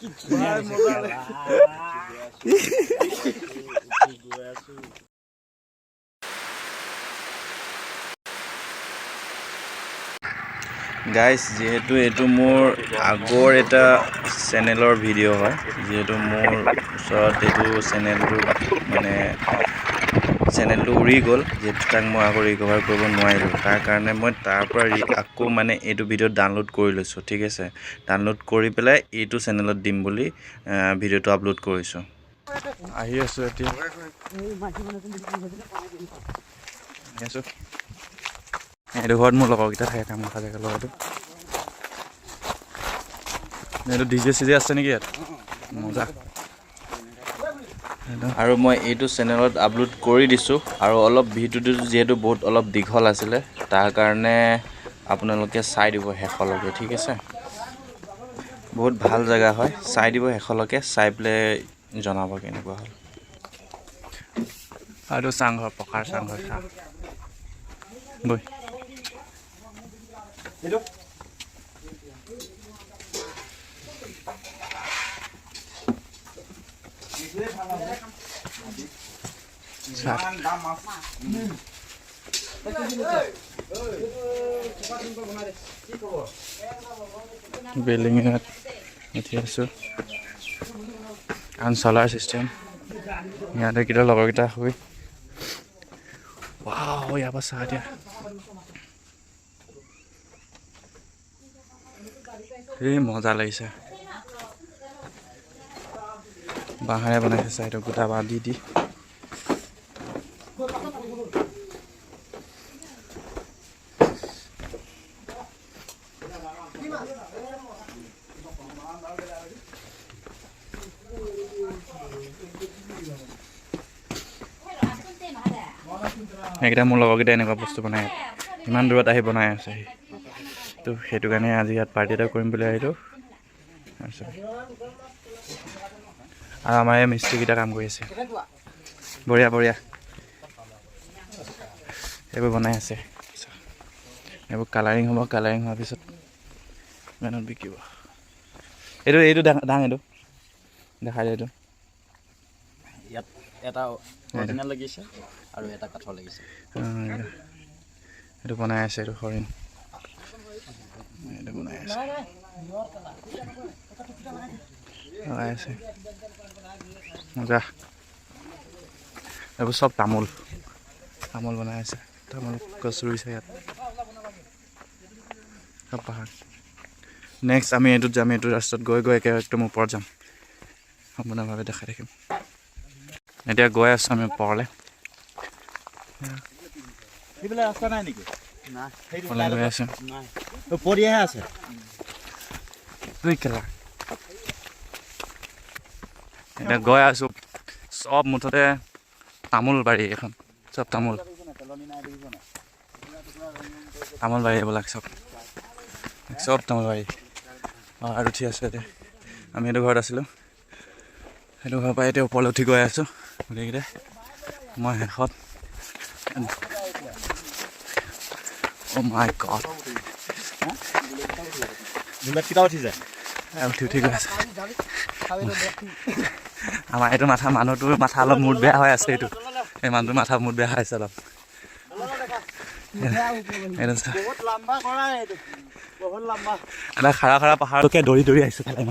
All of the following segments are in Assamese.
গাইজ যেহেতু এইটো মোৰ আগৰ এটা চেনেলৰ ভিডিঅ' হয় যিহেতু মোৰ ওচৰত এইটো চেনেলটো উৰি গ'ল যিহেতু তাক মই আকৌ ৰিকভাৰ কৰিব নোৱাৰিলোঁ তাৰ কাৰণে মই তাৰ পৰা আকৌ মানে এইটো ভিডিঅ' ডাউনলোড কৰি লৈছোঁ ঠিক আছে ডাউনলোড কৰি পেলাই এইটো চেনেলত দিম বুলি ভিডিঅ'টো আপলোড কৰিছোঁ আহি আছোঁ এতিয়া এইটো ঘৰত মোৰ লগৰকেইটা থাকে কাম কৰা জেগা লগতো এইটো ডিজে চিজে আছে নেকি ইয়াত মজা আৰু মই এইটো চেনেলত আপলোড কৰি দিছোঁ আৰু অলপ ভিডিঅ'টো যিহেতু বহুত অলপ দীঘল আছিলে তাৰ কাৰণে আপোনালোকে চাই দিব শেষলৈকে ঠিক আছে বহুত ভাল জেগা হয় চাই দিব শেষলৈকে চাই পেলাই জনাব কেনেকুৱা হ'ল আৰু চাংঘৰ পকাৰ চাংঘৰ চাহ বৈ বিল্ডিং উঠি আছোঁ কাৰণ চলাৰ চিষ্টেম ইয়াতে কেইটা লগৰকেইটা হৈ ইয়াৰ পৰা চাহ দিয়া এই মজা লাগিছে বাঁহেৰে বনাইছে চাইটো গোটা বাঁহ দি এইকেইটা মোৰ লগৰকেইটা এনেকুৱা বস্তু বনাই ইমান দূৰত আহি বনাই আছে তো সেইটো কাৰণে আজি ইয়াত পাৰ্টি এটা কৰিম বুলি আহিলোঁ আৰু আমাৰ এই মিস্ত্ৰীকেইটা কাম কৰি আছে বঢ়িয়া বঢ়িয়া এইবোৰ বনাই আছে এইবোৰ কালাৰিং হ'ব কালাৰিং হোৱাৰ পিছত ইমানত বিকিব এইটো দাং এইটো দেখাই দিয়ে এইটো ইয়াত এটা অৰিজিনেল লাগিছে আৰু এটা কাঠৰ লাগিছে এইটো বনাই আছে এইটো হৰিণ এইটো বনাই আছে মজা এইবোৰ চব তামোল বনাই আছে তামোল গছ ৰুইছে ইয়াত চব পাহাৰ নেক্সট আমি এইটোত যাম এইটো ৰাস্তাত গৈ একদম ওপৰত যাম সম্পূৰ্ণভাৱে দেখাই থাকিম এতিয়া গৈ আছোঁ আমি ওপৰলৈ ৰাস্তা নাই নেকি গৈ আছোঁ পৰিহে আছে এতিয়া গৈ আছোঁ চব মুঠতে তামোল বাৰী এখন চব তামোল বাৰী এইবিলাক চব তামোল বাৰী আৰু উঠি আছোঁ এতিয়া আমি সেইটো ঘৰত আছিলোঁ সেইটো ঘৰৰ পৰা এতিয়া ওপৰলৈ উঠি গৈ আছোঁ গোটেইকেইটাই মই শেষত মাই গড উঠি যায় উঠি গৈ আছে আমাৰ এইটো মানুহটোৰ মাথা অলপ মুড বেয়া হৈ আছে এইটো এই মানুহটোৰ মাথা মুড বেয়া হৈ আছে অলপ এটা খাৰা পাহাৰলৈকে দৌৰি আহিছোঁ তালে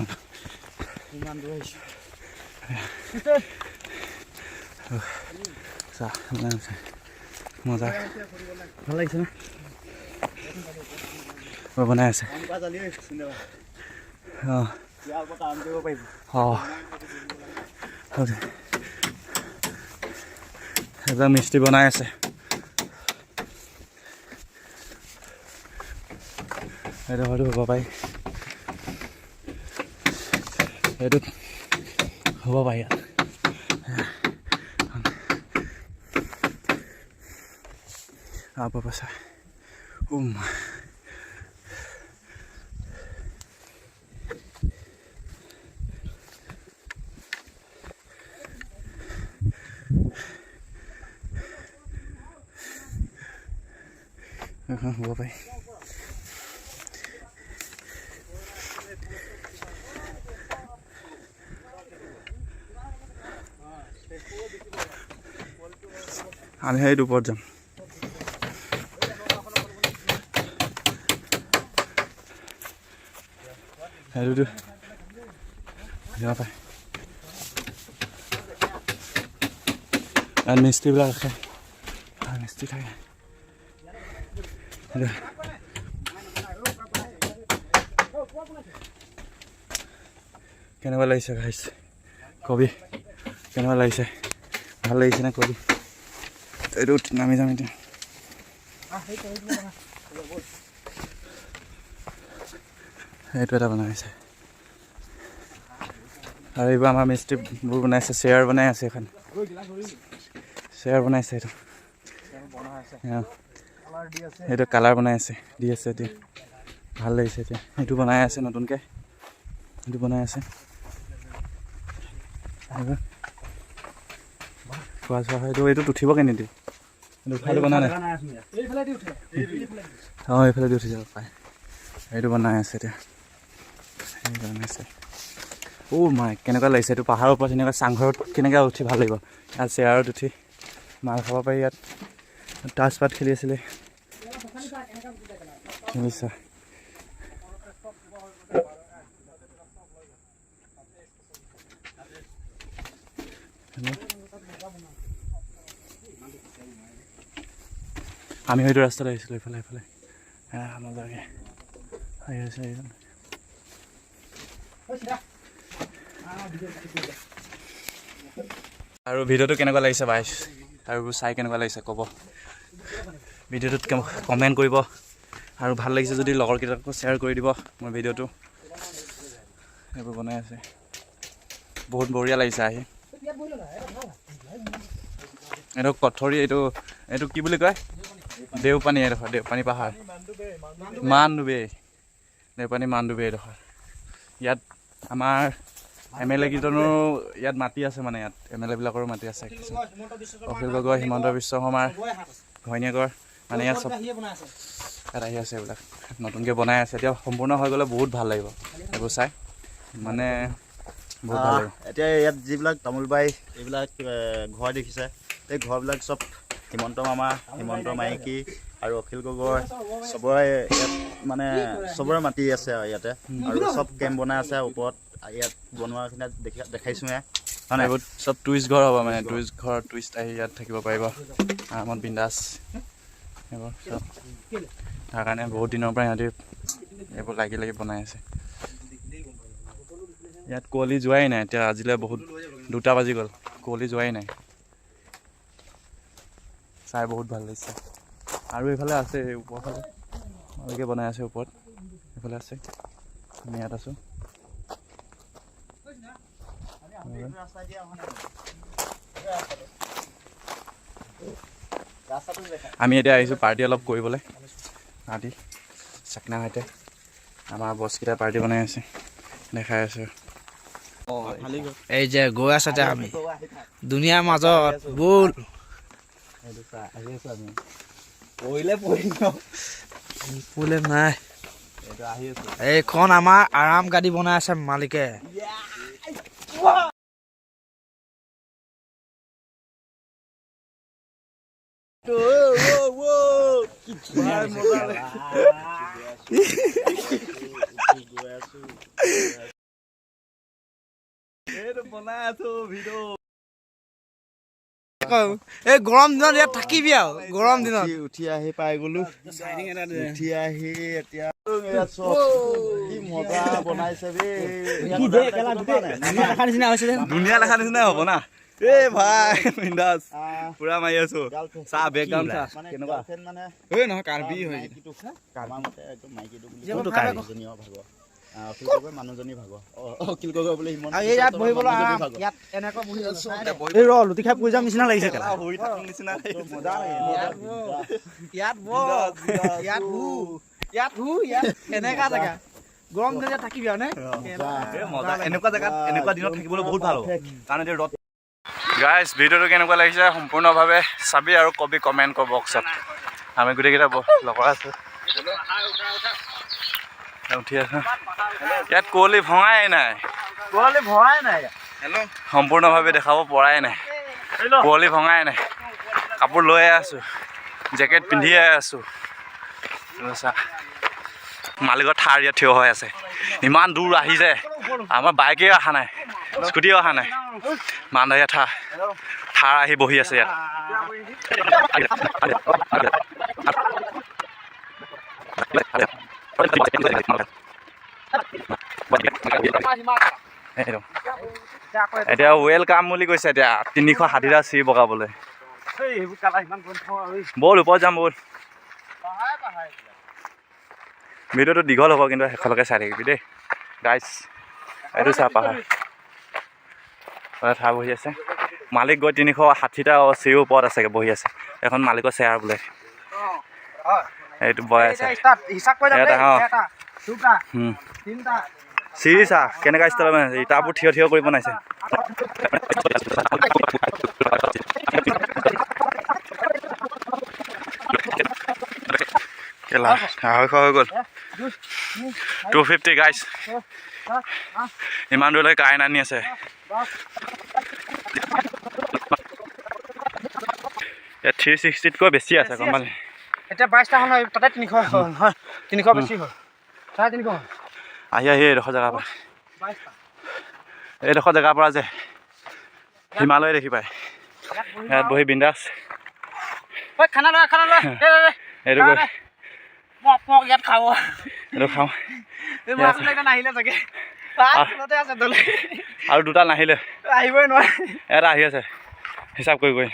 মজা ভাল লাগিছে ন বনাই আছে এজন মিস্ত্ৰী বনাই আছে এইটো হয়তো হ'ব পাৰি এইটোত হ'ব পাৰি ইয়াত apa pasa হ'ব পাই আমি সেইটো ওপৰত যাম। সেইটোতো নাপায় মিস্ত্ৰীবিলাক আছে, মিস্ত্ৰী থাকে। কেনেকুৱা লাগিছে গাইছ কবি? কেনেকুৱা লাগিছে? ভাল লাগিছে নে কবি? এইটো নামি যাম এতিয়া। এইটো এটা বনাইছে আৰু এইবোৰ আমাৰ মিস্ত্ৰীবোৰ বনাইছে। চেয়াৰ বনাই আছে, এখন চেয়াৰ বনাইছে। এইটো সেইটো কালাৰ বনাই আছে, দি আছে এতিয়া। ভাল লাগিছে এতিয়া। সেইটো বনাই আছে নতুনকৈ, সেইটো বনাই আছে। খোৱা চোৱা হয়। এইটোত উঠিব কেনেদি? এইটো উঠাটো বনাই নাই। অঁ এইফালে দি উঠি যাব পাৰে। সেইটো বনাই আছে এতিয়া। সেইটো বনাইছে। মাই কেনেকুৱা লাগিছে এইটো পাহাৰৰ ওপৰত। এনেকুৱা চাংঘৰত কেনেকৈ উঠি ভাল লাগিব। ইয়াত চেয়াৰত উঠি মাল খাব পাৰি। ইয়াত তাজপাত খেলি আছিলে শুনিছা। আমি হয়তো ৰাস্তাত আহিছিলোঁ এইফালে এইফালে মজাকৈ আহি আছে। আৰু ভিডিঅ'টো কেনেকুৱা লাগিছে বাইছ? আৰু চাই কেনেকুৱা লাগিছে ক'ব। ভিডিঅ'টোত কমেণ্ট কৰিব। আৰু ভাল লাগিছে যদি লগৰকেইটাকো শ্বেয়াৰ কৰি দিব মোৰ ভিডিঅ'টো। এইবোৰ বনাই আছে, বহুত বঢ়িয়া লাগিছে আহি। এইটো কঠৰী, এইটো কি বুলি কয়? দেওপানী। এডোখৰ দেওপানী পাহাৰ, মানডুবি, দেওপানী মানডুবি এডোখৰ। ইয়াত আমাৰ MLA কেইজনো ইয়াত মাটি আছে, মানে ইয়াত MLA বিলাকৰো মাটি আছে। অখিল গগৈ, হিমন্ত বিশ্ব শৰ্মাৰ ঘৈণীয়েকৰ মানে ইয়াত চব ইয়াত আহি আছে। এইবিলাক নতুনকৈ বনাই আছে। এতিয়া সম্পূৰ্ণ হৈ গ'লে বহুত ভাল লাগিব এইবোৰ চাই, মানে বহুত ভাল লাগিব। এতিয়া ইয়াত যিবিলাক তামোল বাৰী এইবিলাক ঘৰ দেখিছে, এই ঘৰবিলাক চব হিমন্ত মামা, হিমন্ত মাইকী আৰু অখিল গগৈ চবৰে ইয়াত মানে চবৰে মাটি আছে আৰু ইয়াতে। আৰু চব কেম্প বনাই আছে ওপৰত। ইয়াত বনোৱাখিনি দেখাইছোঁহে। মানে এইবোৰ চব টুৰিষ্ট ঘৰ হ'ব, মানে টুৰিষ্ট ঘৰ, টুৰিষ্ট আহি ইয়াত থাকিব পাৰিব আৰামত বিন্দাছ। এইবোৰ চব তাৰ কাৰণে বহুত দিনৰ পৰা সিহঁতি এইবোৰ লাগি বনাই আছে। ইয়াত কুঁৱলী যোৱাই নাই এতিয়া, আজিলৈ বহুত 2টা বাজি গ'ল, কুঁৱলী যোৱাই নাই। চাই বহুত ভাল লাগিছে। আৰু এইফালে আছে, ওপৰৰ ফালে ভালকৈ বনাই আছে ওপৰত, এইফালে আছে। আমি ইয়াত আছোঁ। আমি এতিয়া আহিছোঁ পাৰ্টি অলপ কৰিবলৈ। পাৰ্টি চাকনা সৈতে আমাৰ বছকেইটা পাৰ্টি বনাই আছে, দেখাই আছে। এই যে গৈ আছে আমি দুনিয়াৰ মাজত বল প্ৰব্লেম নাই। এইখন আমাৰ আৰাম গাড়ী বনাই আছে মালিকে। এই গৰম দিনত ইয়াত থাকিবি আৰু গৰম দিনত উঠি আহি পাই গলো। উঠি আহি এতিয়া মজা বনাইছে ধুনীয়া লেখা নিচিনাই হ'ব না। এই ভাই বিন্দাছ পুৰা মাৰি আছো। চাহ বেকগ্ৰাউণ্ড চা কেনেকুৱা মানে নহয় কাৰ্বি হয় মানুহজনী ভাগৰ অখিল গগৈ বোলে লুটি খাই পৰি যাম নিচিনা লাগিছে। এনেকা জেগা গৰম দিনত থাকিবি আৰু এনেকুৱা জেগাত এনেকুৱা দিনত থাকিবলৈ বহুত ভাল হ'ব, কাৰণ এতিয়া ৰ'দ। গাইজ ভিডিঅ'টো কেনেকুৱা লাগিছে সম্পূৰ্ণভাৱে চাবি আৰু কবি কমেণ্ট কৰ বক্সত। আমি গোটেইকেইটা লগৰ আছোঁ, উঠি আছোঁ। ইয়াত কুঁৱলী ভঙাই নাই, সম্পূৰ্ণভাৱে দেখাব পৰাই নাই, কুঁৱলী ভঙাই নাই। কাপোৰ লৈয়ে আছোঁ, জেকেট পিন্ধিয়ে আছোঁ। মালিকৰ থাৰ ইয়াত থিয় হৈ আছে, ইমান দূৰ আহিছে, আমাৰ বাইকে অহা নাই, স্কুটিও অহা নাই, মানদীয়া থাৰ আহি বহি আছে ইয়াত। এতিয়া ৱেলকাম বুলি কৈছে, এতিয়া 360টা চিৰি বগাবলৈ। ব'ল ওপৰত যাম ব'ল। ভিডিঅ'টো দীঘল হ'ব কিন্তু শেষলৈকে চাই থাকিবি দেই গাইজ। এইটো চা পাহাৰ ঠাই বহি আছে, মালিক গৈ 360টা চিৰিৰ ওপৰত আছেগৈ বহি আছে। এখন মালিকৰ চেয়াৰ বোলে, এইটো বগাই আছে। চিৰি চা কেনেকুৱা ষ্টাইলত বনাইছে, ইটাবোৰ থিয় থিয় কৰি বনাইছে। কেলা 250 হৈ গ'ল, 250 গাইজ। ইমান দূৰলৈকে কাৰেণ্ট আনি আছে। ইয়াত 360তকৈ বেছি আছে গম পালি। এতিয়া 22টা হ'ল, তাতে 300 হ'ল, 300 বেছি হ'ল, 350 হ'ল। আহি এইডোখৰ জেগাৰ পৰা, এইডোখৰ জেগাৰ পৰা যে হিমালয় দেখি পায়। ইয়াত বহি বিন্দাছ খানা লৈ এইটো গৈ ইয়াত খাব, এইটো খাওঁ। নাহিলে চাগে আৰু দুটা নাহিলে, আহিবই নোৱাৰে। এটা আহি আছে হিচাপ কৰি কৰি।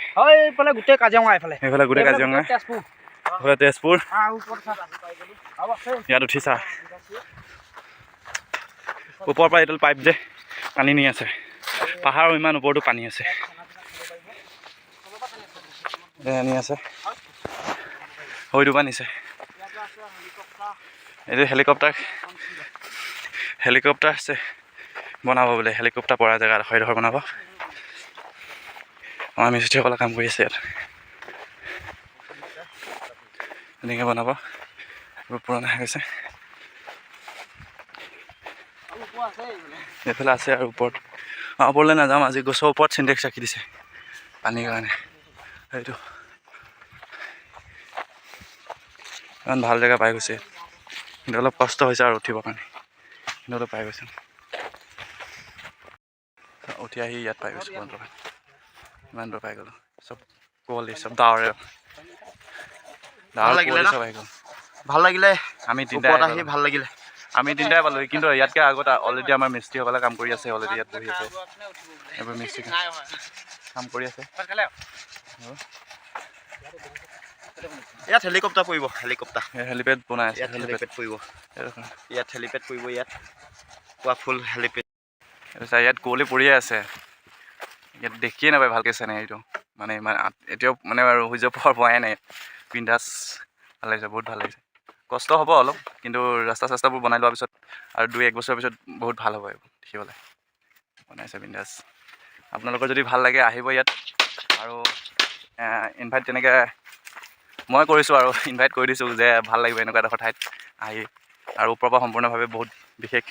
এইফালে গোটেই কাজিৰঙা, এইফালে গোটেই কাজিৰঙা, এইফালে তেজপুৰ। ইয়াত উঠিছা ওপৰৰ পৰা এইডাল পাইপ যে পানী নি আছে, পাহাৰৰ ইমান ওপৰতো পানী আছে, আনি আছে হয়তো পানীছে। এইটো হেলিকপ্টাৰ আছে বনাব বোলে, হেলিকপ্টাৰ পৰা জেগা এডোখৰ বনাব। আমাৰ মিস্ত্ৰীসকলে কাম কৰি আছে ইয়াত, এনেকৈ বনাব। এইবোৰ পুৰণা হৈ গৈছে। এইফালে আছে আৰু ওপৰত, ওপৰলৈ নাযাম আজি, গছৰ ওপৰত চিন্টেক্স ৰাখি দিছে পানীৰ কাৰণে। সেইটো ইমান ভাল জেগা পাই গৈছে, কিন্তু অলপ কষ্ট হৈছে আৰু উঠিবৰ কাৰণে, কিন্তু অলপ পাই গৈছে। উঠি আহি ইয়াত পাই গৈছোঁ, ইমান দূৰ পাই গ'লোঁ। চব কুঁৱলী, চব ডাৱৰে, চব আহি গ'ল। ভাল লাগিলে, আমি তিনিটাই আহি ভাল লাগিলে। আমি তিনিটাই পালোঁ, কিন্তু ইয়াতকৈ আগত অলৰেডি আমাৰ মিস্ত্ৰীসকলে কাম কৰি আছে, অলৰেডি ইয়াত বহি আছে। এইবোৰ মিস্ত্ৰী কাম কৰি আছে। ইয়াত হেলিকপ্টাৰ পৰিব, হেলিপেড বনাই আছে, ইয়াত হেলিপেড পৰিব, ইয়াত পুৰা ফুল হেলিপেড। ইয়াত কুঁৱলী পৰিয়ে আছে, ইয়াত দেখিয়ে নাপায় ভালকৈ চিনেৰীটো, মানে ইমান এতিয়াও মানে আৰু সূৰ্য পোহৰ পোৱাই নাই। বিন্দাছ ভাল লাগিছে, বহুত ভাল লাগিছে। কষ্ট হ'ব অলপ, কিন্তু ৰাস্তা চাস্তাবোৰ বনাই লোৱাৰ পিছত আৰু 2-1 বছৰৰ পিছত বহুত ভাল হ'ব এইবোৰ দেখিবলৈ। বনাইছে বিন্দাছ। আপোনালোকৰ যদি ভাল লাগে আহিব ইয়াত, আৰু ইনভাইট তেনেকৈ মই কৰিছোঁ আৰু ইনভাইট কৰি দিছোঁ যে ভাল লাগিব এনেকুৱা এডোখৰ ঠাইত আহি। আৰু ওপৰৰ পৰা সম্পূৰ্ণভাৱে বহুত বিশেষ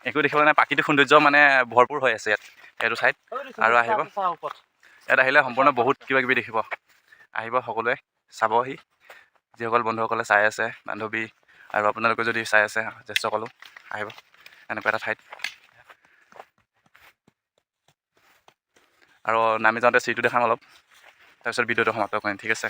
একো দেখিবলৈ নাই, প্ৰাকৃতিক সৌন্দৰ্য মানে ভৰপূৰ হৈ আছে ইয়াত, এইটো ঠাইত। আৰু আহিব, ইয়াত আহিলে সম্পূৰ্ণ বহুত কিবা কিবি দেখিব। আহিব সকলোৱে চাবহি, যিসকল বন্ধুসকলে চাই আছে, বান্ধৱী আৰু আপোনালোকে যদি চাই আছে, জ্যেষ্ঠসকলো আহিব এনেকুৱা এটা ঠাইত। আৰু নামি যাওঁতে চিৰিটো দেখাম অলপ, তাৰপিছত ভিডিঅ'টো সমাপ্ত কৰিম, ঠিক আছে।